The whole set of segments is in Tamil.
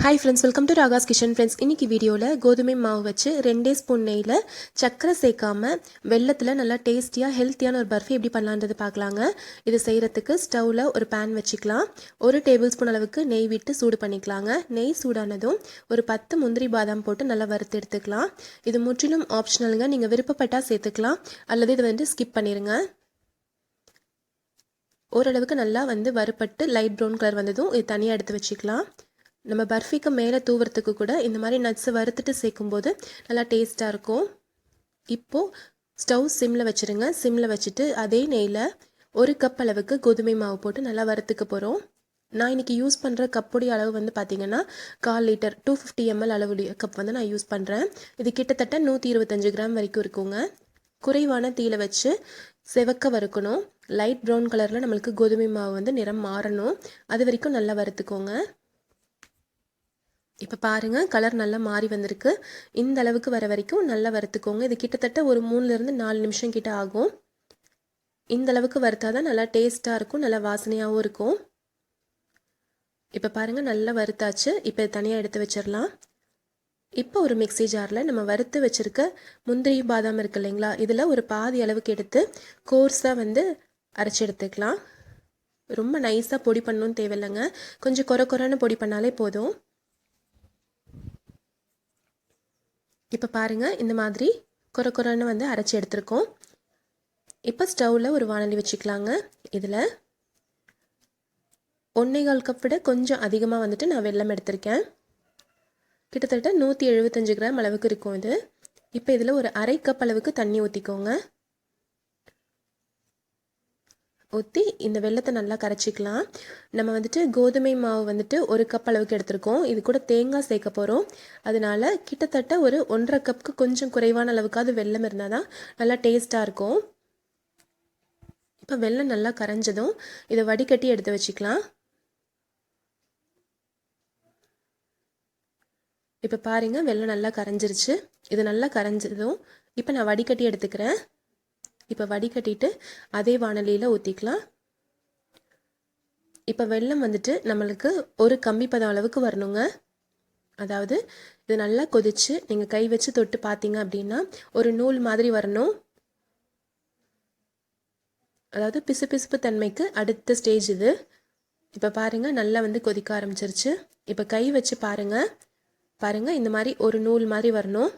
Hi friends, welcome to Raga's kitchen. Friends, இன்றைக்கி வீடியோவில் கோதுமை மாவு வச்சு 2 ஸ்பூன் நெய்யில் சக்கரை சேர்க்காம வெள்ளத்தில் நல்லா டேஸ்டியாக ஹெல்த்தியான ஒரு பர்ஃபி எப்படி பண்ணலான்றது பார்க்கலாங்க. இது செய்கிறதுக்கு ஸ்டவ்வில் ஒரு பேன் வச்சுக்கலாம். 1 டேபிள் ஸ்பூன் அளவுக்கு நெய் விட்டு சூடு பண்ணிக்கலாங்க. நெய் சூடானதும் ஒரு 10 முந்திரி பாதாம் போட்டு நல்லா வறுத்து எடுத்துக்கலாம். இது முற்றிலும் ஆப்ஷனலுங்க. நீங்கள் விருப்பப்பட்டால் சேர்த்துக்கலாம் அல்லது இதை வந்து ஸ்கிப் பண்ணிடுங்க. ஓரளவுக்கு நல்லா வறுப்பட்டு லைட் ப்ரௌன் கலர் வந்ததும் இது தனியாக எடுத்து வச்சுக்கலாம். நம்ம பர்ஃபிக்கு மேலே தூவுறதுக்கு கூட இந்த மாதிரி நட்ஸை வறுத்துட்டு சேர்க்கும்போது நல்லா டேஸ்ட்டாக இருக்கும். இப்போது ஸ்டவ் சிம்மில் வச்சுருங்க. சிம்மில் வச்சுட்டு அதே நெய்யில் 1 கப் அளவுக்கு கோதுமை மாவு போட்டு நல்லா வறுத்துக்க போகிறோம். நான் இன்றைக்கி யூஸ் பண்ணுற கப்புடைய அளவு பார்த்திங்கன்னா 1/4 லிட்டர் 250 ml அளவுடைய கப் நான் யூஸ் பண்ணுறேன். இது கிட்டத்தட்ட 125 கிராம் வரைக்கும் இருக்குங்க. குறைவான தீயில வச்சு செவக்க வறுக்கணும். லைட் ப்ரௌன் கலரில் நம்மளுக்கு கோதுமை மாவு நிறம் மாறணும். அது வரைக்கும் நல்லா வறுத்துக்கோங்க. இப்போ பாருங்கள், கலர் நல்லா மாறி வந்திருக்கு. இந்த அளவுக்கு வர வரைக்கும் நல்லா வறுத்துக்கோங்க. இது கிட்டத்தட்ட ஒரு 3லேருந்து 4 நிமிஷம் கிட்ட ஆகும். இந்த அளவுக்கு வறுத்தா தான் நல்லா டேஸ்ட்டாக இருக்கும், நல்லா வாசனையாகவும் இருக்கும். இப்போ பாருங்கள், நல்லா வறுத்தாச்சு. இப்போ தனியாக எடுத்து வச்சிடலாம். இப்போ ஒரு மிக்ஸி ஜாரில் நம்ம வறுத்து வச்சுருக்க முந்திரி பாதாம் இருக்குது இல்லைங்களா, இதில் ஒரு பாதி அளவுக்கு எடுத்து கோர்ஸாக அரைச்சி எடுத்துக்கலாம். ரொம்ப நைஸாக பொடி பண்ணணும்னு தேவையில்லைங்க. கொஞ்சம் கொரன்னு பொடி பண்ணாலே போதும். இப்போ பாருங்கள், இந்த மாதிரி கொரன்னு அரைச்சி எடுத்துருக்கோம். இப்போ ஸ்டவ்வில் ஒரு வானலி வச்சுக்கலாங்க. இதில் 1/4 கப் விட கொஞ்சம் அதிகமாக நான் வெல்லம் எடுத்திருக்கேன். கிட்டத்தட்ட 175 கிராம் அளவுக்கு இருக்கும் இது. இப்போ இதில் ஒரு 1/2 கப் அளவுக்கு தண்ணி ஊற்றிக்கோங்க. ஊற்றி இந்த வெல்லத்தை நல்லா கரைச்சிக்கலாம். நம்ம கோதுமை மாவு 1 கப் அளவுக்கு எடுத்திருக்கோம். இது கூட தேங்காய் சேர்க்க போகிறோம். அதனால கிட்டத்தட்ட ஒரு 1/2 கப்புக்கு கொஞ்சம் குறைவான அளவுக்காவது வெல்லம் இருந்தால் தான் நல்லா டேஸ்ட்டாக இருக்கும். இப்போ வெல்லம் நல்லா கரைஞ்சதும் இதை வடிகட்டி எடுத்து வச்சுக்கலாம். இப்போ பாருங்கள், வெல்லம் நல்லா கரைஞ்சிருச்சு. இது நல்லா கரைஞ்சதும் இப்போ நான் வடிகட்டி எடுத்துக்கிறேன். இப்போ வடிகட்டிட்டு அதே வானலியில் ஊற்றிக்கலாம். இப்போ வெல்லம் நம்மளுக்கு ஒரு கம்பி பதம் அளவுக்கு வரணுங்க. அதாவது இது நல்லா கொதிச்சு நீங்கள் கை வச்சு தொட்டு பார்த்தீங்க அப்படின்னா ஒரு நூல் மாதிரி வரணும். அதாவது பிசுபிசுப்பு தன்மைக்கு அடுத்த ஸ்டேஜ் இது. இப்போ பாருங்கள், நல்லா கொதிக்க ஆரம்பிச்சிருச்சு. இப்போ கை வச்சு பாருங்கள், இந்த மாதிரி ஒரு நூல் மாதிரி வரணும்.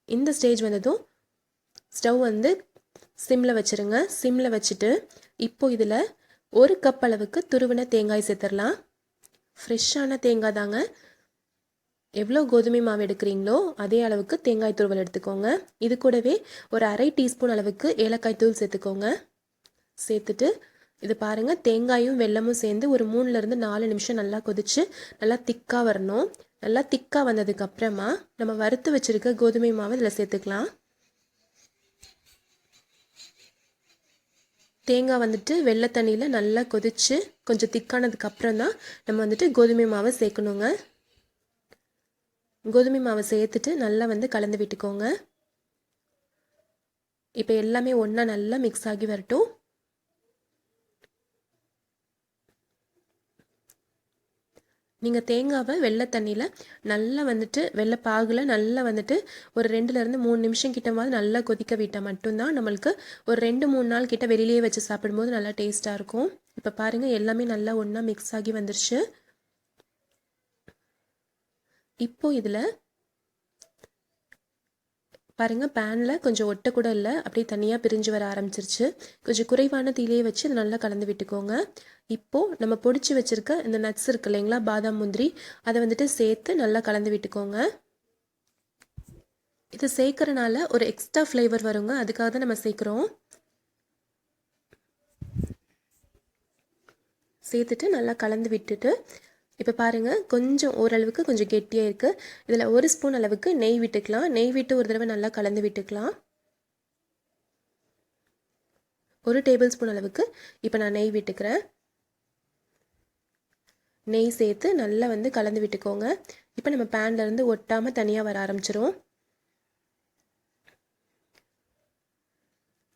இந்த ஸ்டேஜ் வந்ததும் ஸ்டவ் சிம்மில் வச்சுருங்க. சிம்மில் வச்சுட்டு இப்போ இதில் 1 கப் அளவுக்கு துருவின தேங்காய் சேர்த்துடலாம். ஃப்ரெஷ்ஷான தேங்காய் தாங்க. எவ்வளோ கோதுமை மாவு எடுக்கிறீங்களோ அதே அளவுக்கு தேங்காய் துருவல் எடுத்துக்கோங்க. இது கூடவே ஒரு 1/2 டீஸ்பூன் அளவுக்கு ஏலக்காய் தூள் சேர்த்துக்கோங்க. சேர்த்துட்டு இது பாருங்கள், தேங்காயும் வெல்லமும் சேர்ந்து ஒரு 3லேருந்து 4 நிமிஷம் நல்லா கொதிச்சு நல்லா திக்காக வரணும். நல்லா திக்காக வந்ததுக்கப்புறமா நம்ம வறுத்து வச்சுருக்க கோதுமை மாவு இதில் சேர்த்துக்கலாம். தேங்காய் வெள்ளை தண்ணியில் நல்லா கொதித்து கொஞ்சம் திக்கானதுக்கப்புறம் தான் நம்ம கோதுமை மாவை சேர்க்கணுங்க. கோதுமை மாவை சேர்த்துட்டு நல்லா கலந்து விட்டுக்கோங்க. இப்போ எல்லாமே ஒன்றா நல்லா மிக்ஸ் ஆகி வரட்டும். நீங்கள் தேங்காவை வெள்ளை தண்ணியில் நல்லா வெள்ளை பாகில் நல்லா ஒரு 2லேருந்து 3 நிமிஷம் கிட்டவாது நல்லா கொதிக்க விட்டால் மட்டும்தான் நம்மளுக்கு ஒரு 2-3 நாள் கிட்ட வெளியிலேயே வச்சு சாப்பிடும்போது நல்லா டேஸ்ட்டாக இருக்கும். இப்போ பாருங்கள், எல்லாமே நல்லா ஒன்றா மிக்ஸ் ஆகி வந்துருச்சு. இப்போ இதில் பாருங்கள், பேனில் கொஞ்சம் ஒட்ட கூட இல்லை, அப்படியே தனியாக பிரிஞ்சு வர ஆரம்பிச்சிருச்சு. கொஞ்சம் குறைவான தீயிலே வச்சு இதை நல்லா கலந்து விட்டுக்கோங்க. இப்போது நம்ம பொடிச்சு வச்சுருக்க இந்த நட்ஸ் இருக்கு இல்லைங்களா, பாதாம் முந்திரி, அதை சேர்த்து நல்லா கலந்து விட்டுக்கோங்க. இது சேர்க்கறனால ஒரு எக்ஸ்ட்ரா ஃப்ளேவர் வருங்க, அதுக்காக தான் நம்ம சேர்க்குறோம். சேர்த்துட்டு நல்லா கலந்து விட்டுட்டு இப்போ பாருங்கள், கொஞ்சம் ஓரளவுக்கு கொஞ்சம் கெட்டியாக இருக்குது. இதில் 1 ஸ்பூன் அளவுக்கு நெய் விட்டுக்கலாம். நெய் விட்டு ஒரு தடவை நல்லா கலந்து விட்டுக்கலாம். 1 டேபிள் ஸ்பூன் அளவுக்கு இப்போ நான் நெய் விட்டுக்கிறேன். நெய் சேர்த்து நல்லா கலந்து விட்டுக்கோங்க. இப்போ நம்ம பேன்லேருந்து ஒட்டாமல் தனியாக வர ஆரம்பிச்சிரும்.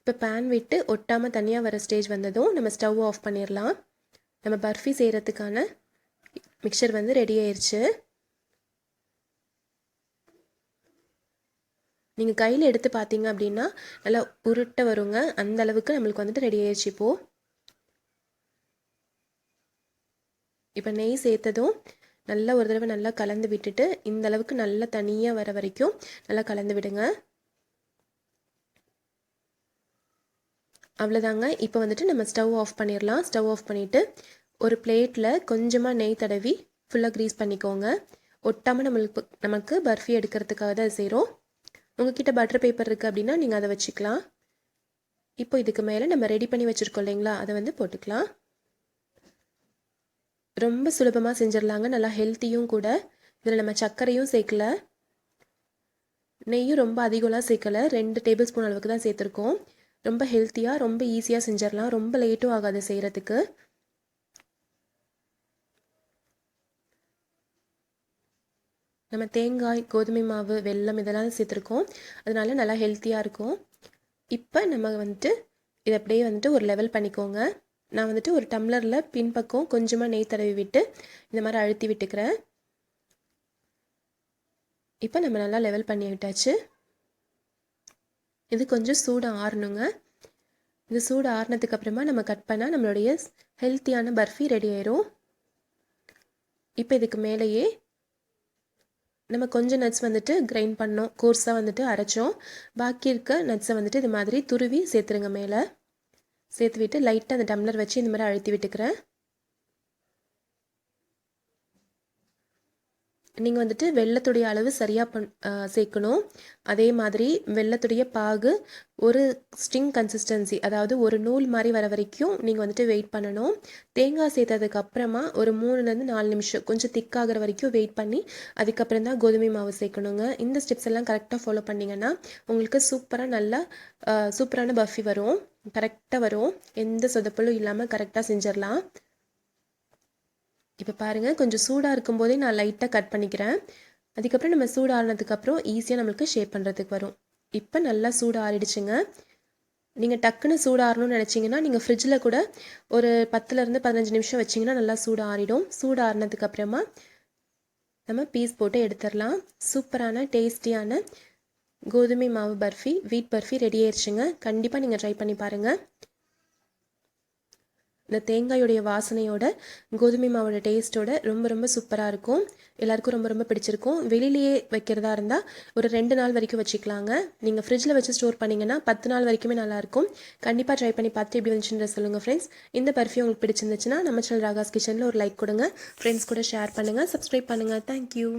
இப்போ பேன் விட்டு ஒட்டாமல் தனியாக வர ஸ்டேஜ் வந்ததும் நம்ம ஸ்டவ் ஆஃப் பண்ணிடலாம். நம்ம பர்ஃபி செய்கிறதுக்கான மிக்சர் ரெடி ஆயிடுச்சு. நீங்கள் கையில் எடுத்து பார்த்தீங்க அப்படின்னா நல்லா உருட்ட வருங்க. அந்த அளவுக்கு நம்மளுக்கு வந்துட்டு ரெடி ஆயிடுச்சு இப்போது. இப்போ நெய் சேர்த்ததும் நல்லா ஒரு தடவை நல்லா கலந்து விட்டுட்டு இந்த அளவுக்கு நல்லா தனியாக வர வரைக்கும் நல்லா கலந்து விடுங்க. அவ்வளோதாங்க. இப்போ வந்துட்டு நம்ம ஸ்டவ் ஆஃப் பண்ணிடலாம். ஸ்டவ் ஆஃப் பண்ணிவிட்டு ஒரு பிளேட்டில் கொஞ்சமாக நெய் தடவி ஃபுல்லாக க்ரீஸ் பண்ணிக்கோங்க. ஒட்டாமல் நமக்கு பர்ஃபி எடுக்கிறதுக்காக தான் செய்கிறோம். உங்ககிட்ட பட்டர் பேப்பர் இருக்குது அப்படின்னா நீங்கள் அதை வச்சுக்கலாம். இப்போ இதுக்கு மேலே நம்ம ரெடி பண்ணி வச்சுருக்கோம் இல்லைங்களா, அதை வந்து போட்டுக்கலாம். ரொம்ப சுலபமாக செஞ்சிடலாங்க. நல்லா ஹெல்த்தியும் கூட. இதில் நம்ம சர்க்கரையும் சேர்க்கல, நெய்யும் ரொம்ப அதிகம்லாம் சேர்க்கலை. 2 டேபிள் ஸ்பூன் அளவுக்கு தான் சேர்த்துருக்கோம். ரொம்ப ஹெல்த்தியாக ரொம்ப ஈஸியாக செஞ்சிடலாம். ரொம்ப லேட்டும் ஆகாது செய்கிறதுக்கு. நம்ம தேங்காய், கோதுமை மாவு, வெல்லம் இதெல்லாம் சேர்த்துருக்கோம். அதனால நல்லா ஹெல்த்தியாக இருக்கும். இப்போ நம்ம வந்துட்டு இதை அப்படியே வந்துட்டு ஒரு லெவல் பண்ணிக்கோங்க. நான் வந்துட்டு ஒரு டம்ளரில் பின்பக்கம் கொஞ்சமாக நெய் தடவி விட்டு இந்த மாதிரி அழுத்தி விட்டுக்கிறேன். இப்போ நம்ம நல்லா லெவல் பண்ணி விட்டாச்சு. இது கொஞ்சம் சூடு ஆறணுங்க. இது சூடு ஆறினதுக்கு அப்புறமா நம்ம கட் பண்ணால் நம்மளுடைய ஹெல்த்தியான பர்ஃபி ரெடி ஆயிரும். இப்போ இதுக்கு மேலேயே நம்ம கொஞ்சம் நட்ஸ் வந்துட்டு கிரைண்ட் பண்ணோம், கோர்ஸாக வந்துட்டு அரைச்சோம். பாக்கி இருக்க நட்ஸை வந்துட்டு இது மாதிரி துருவி சேர்த்துருங்க. மேலே சேர்த்து விட்டு லைட்டாக அந்த டம்ளர் வச்சு இந்த மாதிரி அழுத்தி விட்டுக்கிறேன். நீங்கள் வந்துட்டு வெல்லத்துடைய அளவு சரியாக சேர்க்கணும். அதே மாதிரி வெல்லத்துடைய பாகு ஒரு ஸ்ட்ரிங் கன்சிஸ்டன்சி, அதாவது ஒரு நூல் மாதிரி வர வரைக்கும் நீங்கள் வந்துட்டு வெயிட் பண்ணணும். தேங்காய் சேர்த்ததுக்கு அப்புறமா ஒரு 3லேருந்து 4 நிமிஷம் கொஞ்சம் திக்காகிற வரைக்கும் வெயிட் பண்ணி அதுக்கப்புறம் தான் கோதுமை மாவு சேர்க்கணுங்க. இந்த ஸ்டெப்ஸ் எல்லாம் கரெக்டாக ஃபாலோ பண்ணிங்கன்னா உங்களுக்கு சூப்பராக நல்லா சூப்பரான பர்ஃபி வரும். கரெக்டாக வரும். எந்த சொதப்பலும் இல்லாமல் கரெக்டாக செஞ்சிடலாம். இப்போ பாருங்கள், கொஞ்சம் சூடாக இருக்கும்போதே நான் லைட்டாக கட் பண்ணிக்கிறேன். அதுக்கப்புறம் நம்ம சூடு ஆறினதுக்கப்புறம் ஈஸியாக நம்மளுக்கு ஷேப் பண்ணுறதுக்கு வரும். இப்போ நல்லா சூடு ஆறிடுச்சுங்க. நீங்கள் டக்குன்னு சூடு ஆறணும்னு நினச்சிங்கன்னா நீங்கள் ஃப்ரிட்ஜில் கூட ஒரு 10லேருந்து 15 நிமிஷம் வச்சிங்கன்னா நல்லா சூடு ஆறிடும். சூடு ஆறினதுக்கப்புறமா நம்ம பீஸ் போட்டு எடுத்துடலாம். சூப்பரான டேஸ்டியான கோதுமை மாவு பர்ஃபி, வீட் பர்ஃபி ரெடி ஆயிடுச்சுங்க. கண்டிப்பாக நீங்கள் ட்ரை பண்ணி பாருங்கள். இந்த தேங்காயோடைய வாசனையோட கோதுமை மாவோட டேஸ்ட்டோட ரொம்ப ரொம்ப சூப்பராக இருக்கும். எல்லாருக்கும் ரொம்ப ரொம்ப பிடிச்சிருக்கும். வெளியிலேயே வைக்கிறதா இருந்தால் ஒரு 2 நாள் வரைக்கும் வச்சுக்கலாங்க. நீங்கள் ஃப்ரிட்ஜில் வச்சு ஸ்டோர் பண்ணிங்கன்னா 10 நாள் வரைக்குமே நல்லாயிருக்கும். கண்டிப்பாக ட்ரை பண்ணி பார்த்து எப்படி வந்துச்சுன்னு சொல்லுங்கள் ஃப்ரெண்ட்ஸ். இந்த பர்ஃபி உங்களுக்கு பிடிச்சிருந்துச்சுன்னா நம்ம சேனல் ராகாஸ் கிச்சனில் ஒரு லைக் கொடுங்க. ஃப்ரெண்ட்ஸ் கூட ஷேர் பண்ணுங்கள், சப்ஸ்கிரைப் பண்ணுங்கள். தேங்க்யூ.